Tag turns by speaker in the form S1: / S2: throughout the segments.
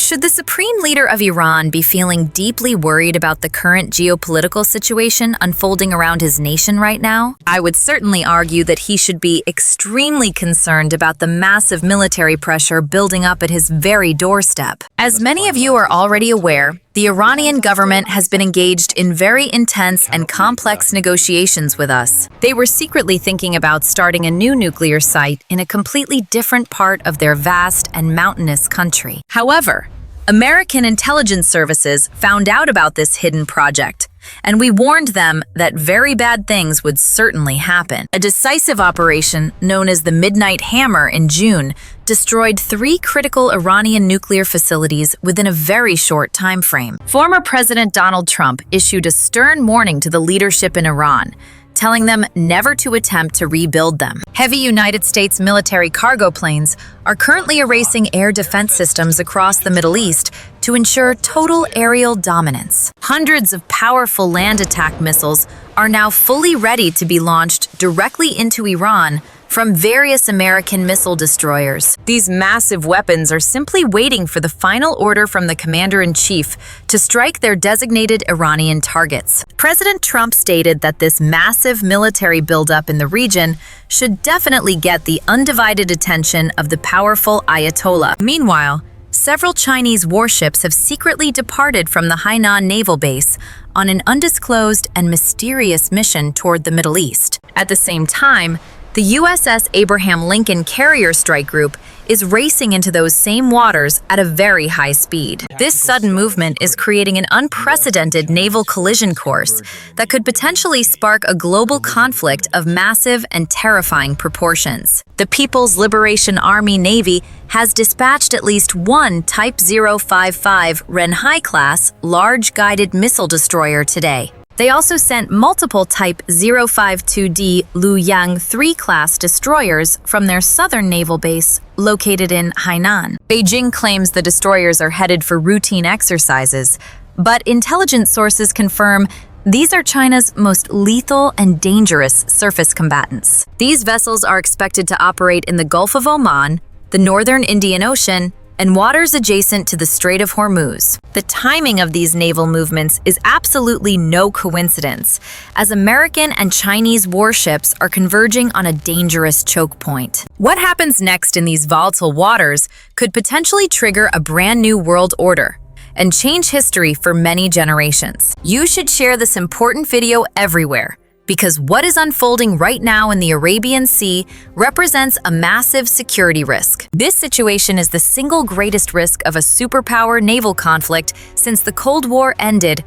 S1: Should the supreme leader of Iran be feeling deeply worried about the current geopolitical situation unfolding around his nation right now? I would certainly argue that he should be extremely concerned about the massive military pressure building up at his very doorstep. As many of you are already aware, the Iranian government has been engaged in very intense and complex negotiations with us. They were secretly thinking about starting a new nuclear site in a completely different part of their vast and mountainous country. However, American intelligence services found out about this hidden project, and we warned them that very bad things would certainly happen. A decisive operation known as the Midnight Hammer in June destroyed 3 critical Iranian nuclear facilities within a very short time frame. Former President Donald Trump issued a stern warning to the leadership in Iran, telling them never to attempt to rebuild them. Heavy United States military cargo planes are currently erasing air defense systems across the Middle East to ensure total aerial dominance. Hundreds of powerful land attack missiles are now fully ready to be launched directly into Iran from various American missile destroyers. These massive weapons are simply waiting for the final order from the commander-in-chief to strike their designated Iranian targets. President Trump stated that this massive military buildup in the region should definitely get the undivided attention of the powerful Ayatollah. Meanwhile, several Chinese warships have secretly departed from the Hainan naval base on an undisclosed and mysterious mission toward the Middle East. At the same time, the USS Abraham Lincoln Carrier Strike Group is racing into those same waters at a very high speed. This sudden movement is creating an unprecedented naval collision course that could potentially spark a global conflict of massive and terrifying proportions. The People's Liberation Army Navy has dispatched at least one Type 055 Renhai-class large guided missile destroyer today. They also sent multiple Type 052D Luoyang 3 class destroyers from their southern naval base located in Hainan. Beijing claims the destroyers are headed for routine exercises, but intelligence sources confirm these are China's most lethal and dangerous surface combatants. These vessels are expected to operate in the Gulf of Oman, the northern Indian Ocean, and waters adjacent to the Strait of Hormuz. The timing of these naval movements is absolutely no coincidence, as American and Chinese warships are converging on a dangerous choke point. What happens next in these volatile waters could potentially trigger a brand new world order and change history for many generations. You should share this important video everywhere, because what is unfolding right now in the Arabian Sea represents a massive security risk. This situation is the single greatest risk of a superpower naval conflict since the Cold War ended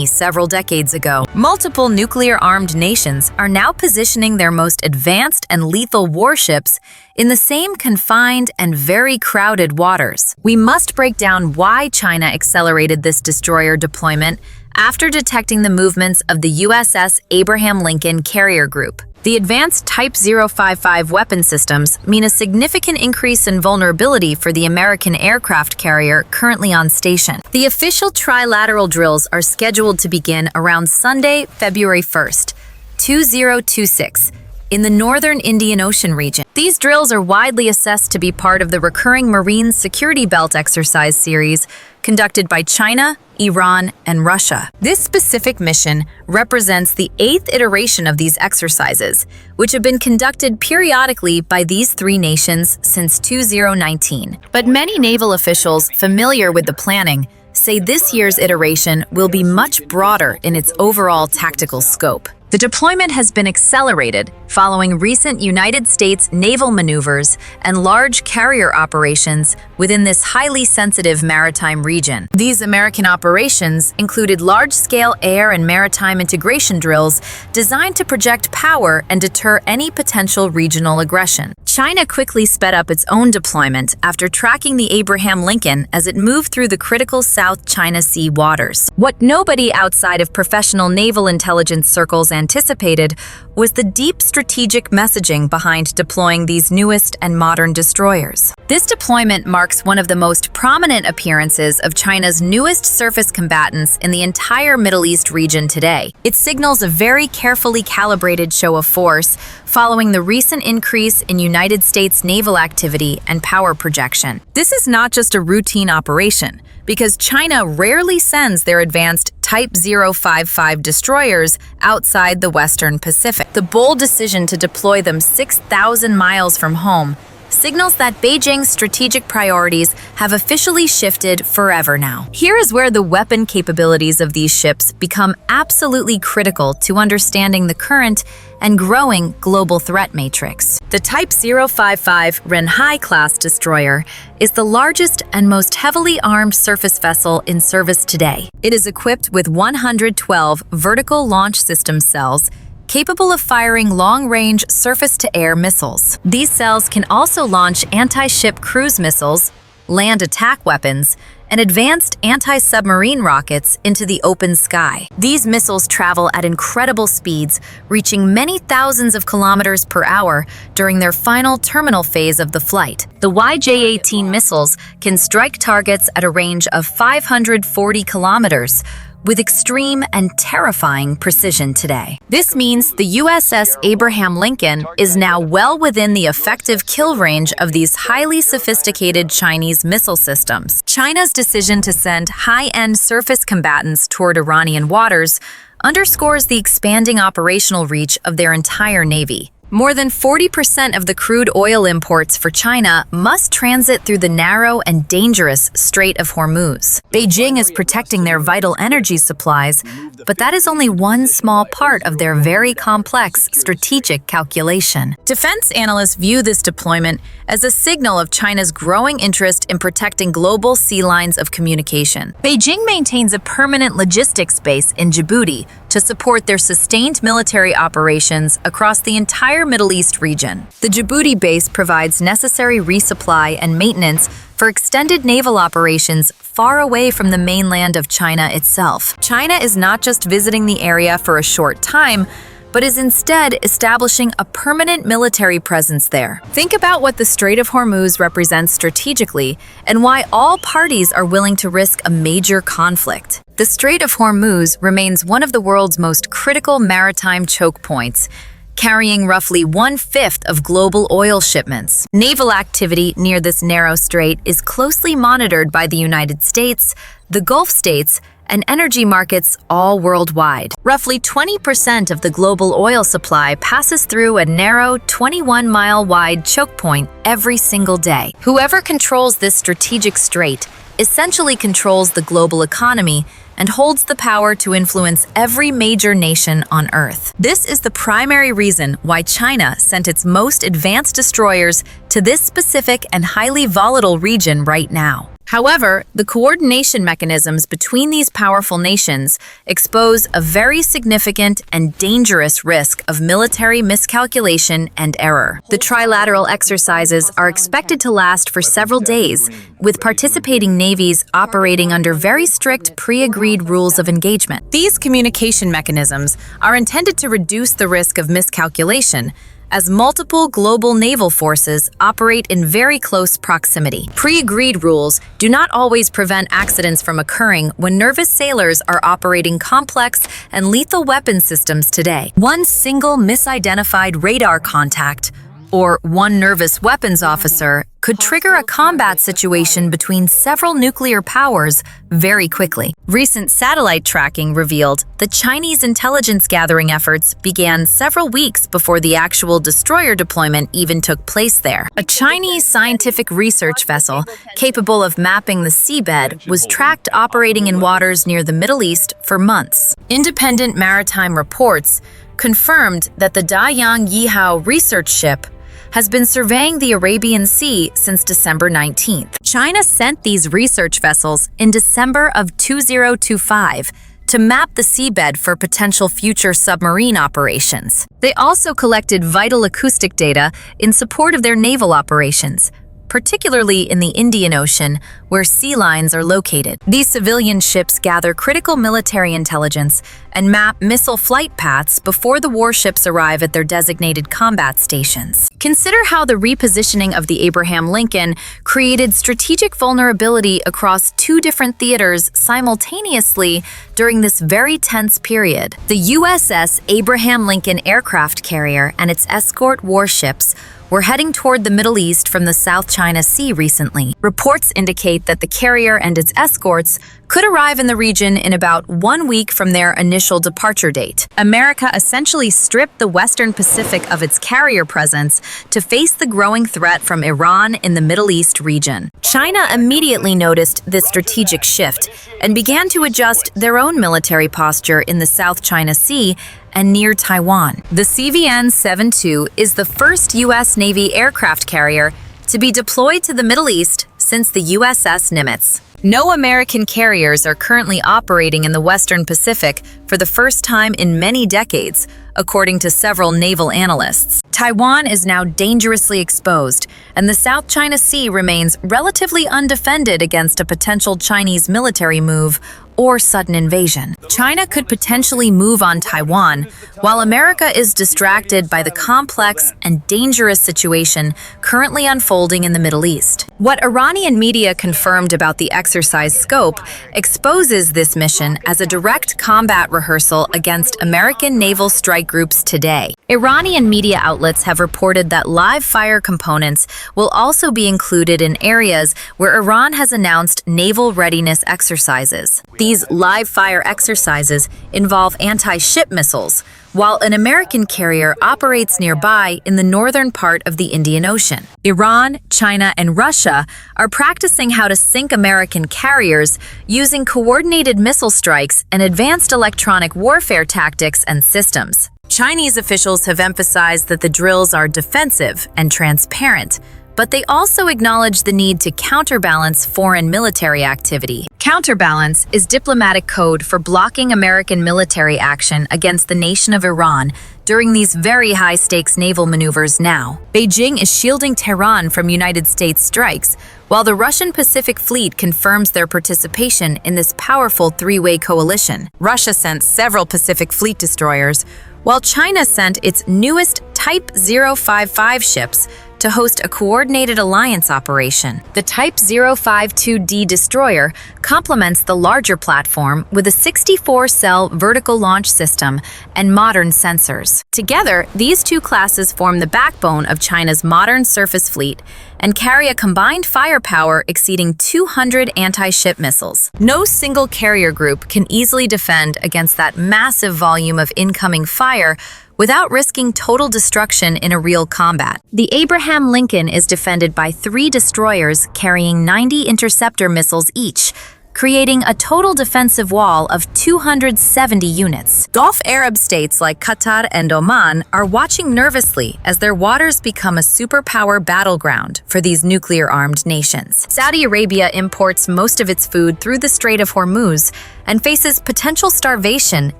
S1: several decades ago. Multiple nuclear-armed nations are now positioning their most advanced and lethal warships in the same confined and very crowded waters. We must break down why China accelerated this destroyer deployment after detecting the movements of the USS Abraham Lincoln Carrier Group. The advanced Type 055 weapon systems mean a significant increase in vulnerability for the American aircraft carrier currently on station. The official trilateral drills are scheduled to begin around Sunday, February 1st, 2026, in the northern Indian Ocean region. These drills are widely assessed to be part of the recurring Marine Security Belt exercise series conducted by China, Iran, and Russia. This specific mission represents the 8th iteration of these exercises, which have been conducted periodically by these 3 nations since 2019. But many naval officials familiar with the planning say this year's iteration will be much broader in its overall tactical scope. The deployment has been accelerated following recent United States naval maneuvers and large carrier operations within this highly sensitive maritime region. These American operations included large-scale air and maritime integration drills designed to project power and deter any potential regional aggression. China quickly sped up its own deployment after tracking the Abraham Lincoln as it moved through the critical South China Sea waters. What nobody outside of professional naval intelligence circles anticipated was the deep strategic messaging behind deploying these newest and modern destroyers. This deployment marks one of the most prominent appearances of China's newest surface combatants in the entire Middle East region today. It signals a very carefully calibrated show of force following the recent increase in United States naval activity and power projection. This is not just a routine operation, because China rarely sends their advanced Type 055 destroyers outside the Western Pacific. The bold decision to deploy them 6,000 miles from home signals that Beijing's strategic priorities have officially shifted forever now. Here is where the weapon capabilities of these ships become absolutely critical to understanding the current and growing global threat matrix. The Type 055 Renhai-class destroyer is the largest and most heavily armed surface vessel in service today. It is equipped with 112 vertical launch system cells capable of firing long-range surface-to-air missiles. These cells can also launch anti-ship cruise missiles, land attack weapons, and advanced anti-submarine rockets into the open sky. These missiles travel at incredible speeds, reaching many thousands of kilometers per hour during their final terminal phase of the flight. The YJ-18 missiles can strike targets at a range of 540 kilometers, with extreme and terrifying precision today. This means the USS Abraham Lincoln is now well within the effective kill range of these highly sophisticated Chinese missile systems. China's decision to send high-end surface combatants toward Iranian waters underscores the expanding operational reach of their entire navy. More than 40% of the crude oil imports for China must transit through the narrow and dangerous Strait of Hormuz. Beijing is protecting their vital energy supplies, but that is only one small part of their very complex strategic calculation. Defense analysts view this deployment as a signal of China's growing interest in protecting global sea lines of communication. Beijing maintains a permanent logistics base in Djibouti to support their sustained military operations across the entire Middle East region. The Djibouti base provides necessary resupply and maintenance for extended naval operations far away from the mainland of China itself. China is not just visiting the area for a short time, but is instead establishing a permanent military presence there. Think about what the Strait of Hormuz represents strategically and why all parties are willing to risk a major conflict. The Strait of Hormuz remains one of the world's most critical maritime choke points, carrying roughly 1/5 of global oil shipments. Naval activity near this narrow strait is closely monitored by the United States, the Gulf states, and energy markets all worldwide. Roughly 20% of the global oil supply passes through a narrow 21-mile-wide choke point every single day. Whoever controls this strategic strait essentially controls the global economy and holds the power to influence every major nation on Earth. This is the primary reason why China sent its most advanced destroyers to this specific and highly volatile region right now. However, the coordination mechanisms between these powerful nations expose a very significant and dangerous risk of military miscalculation and error. The trilateral exercises are expected to last for several days, with participating navies operating under very strict pre-agreed rules of engagement. These communication mechanisms are intended to reduce the risk of miscalculation, as multiple global naval forces operate in very close proximity. Pre-agreed rules do not always prevent accidents from occurring when nervous sailors are operating complex and lethal weapon systems today. One single misidentified radar contact, or one nervous weapons officer, could trigger a combat situation between several nuclear powers very quickly. Recent satellite tracking revealed that Chinese intelligence gathering efforts began several weeks before the actual destroyer deployment even took place there. A Chinese scientific research vessel capable of mapping the seabed was tracked operating in waters near the Middle East for months. Independent maritime reports confirmed that the Dayang Yihao research ship has been surveying the Arabian Sea since December 19th. China sent these research vessels in December of 2025 to map the seabed for potential future submarine operations. They also collected vital acoustic data in support of their naval operations, particularly in the Indian Ocean, where sea lines are located. These civilian ships gather critical military intelligence and map missile flight paths before the warships arrive at their designated combat stations. Consider how the repositioning of the Abraham Lincoln created strategic vulnerability across two different theaters simultaneously during this very tense period. The USS Abraham Lincoln aircraft carrier and its escort warships were heading toward the Middle East from the South China Sea recently. Reports indicate that the carrier and its escorts could arrive in the region in about 1 week from their initial departure date. America essentially stripped the Western Pacific of its carrier presence to face the growing threat from Iran in the Middle East region. China immediately noticed this strategic shift and began to adjust their own military posture in the South China Sea and near Taiwan. The CVN-72 is the first U.S. Navy aircraft carrier to be deployed to the Middle East since the USS Nimitz. No American carriers are currently operating in the Western Pacific for the first time in many decades, according to several naval analysts. Taiwan is now dangerously exposed, and the South China Sea remains relatively undefended against a potential Chinese military move or sudden invasion. China could potentially move on Taiwan, while America is distracted by the complex and dangerous situation currently unfolding in the Middle East. What Iranian media confirmed about the exercise scope exposes this mission as a direct combat rehearsal against American naval strike groups today. Iranian media outlets have reported that live fire components will also be included in areas where Iran has announced naval readiness exercises. These live fire exercises involve anti-ship missiles, while an American carrier operates nearby in the northern part of the Indian Ocean. Iran, China, and Russia are practicing how to sink American carriers using coordinated missile strikes and advanced electronic warfare tactics and systems. Chinese officials have emphasized that the drills are defensive and transparent, but they also acknowledge the need to counterbalance foreign military activity. Counterbalance is diplomatic code for blocking American military action against the nation of Iran during these very high-stakes naval maneuvers now. Beijing is shielding Tehran from United States strikes, while the Russian Pacific Fleet confirms their participation in this powerful three-way coalition. Russia sent several Pacific Fleet destroyers, while China sent its newest Type 055 ships to host a coordinated alliance operation. The Type 052D destroyer complements the larger platform with a 64-cell vertical launch system and modern sensors. Together, these two classes form the backbone of China's modern surface fleet and carry a combined firepower exceeding 200 anti-ship missiles. No single carrier group can easily defend against that massive volume of incoming fire without risking total destruction in a real combat. The Abraham Lincoln is defended by 3 destroyers carrying 90 interceptor missiles each, creating a total defensive wall of 270 units. Gulf Arab states like Qatar and Oman are watching nervously as their waters become a superpower battleground for these nuclear-armed nations. Saudi Arabia imports most of its food through the Strait of Hormuz and faces potential starvation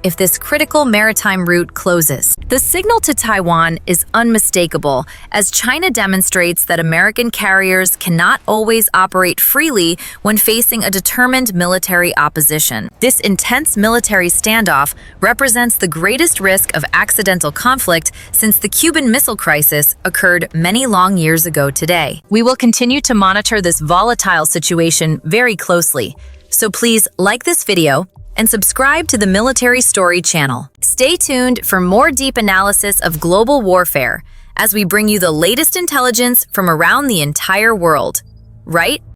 S1: if this critical maritime route closes. The signal to Taiwan is unmistakable, as China demonstrates that American carriers cannot always operate freely when facing a determined military opposition. This intense military standoff represents the greatest risk of accidental conflict since the Cuban Missile Crisis occurred many long years ago today. We will continue to monitor this volatile situation very closely, so please like this video and subscribe to the Military Story channel. Stay tuned for more deep analysis of global warfare as we bring you the latest intelligence from around the entire world. Right?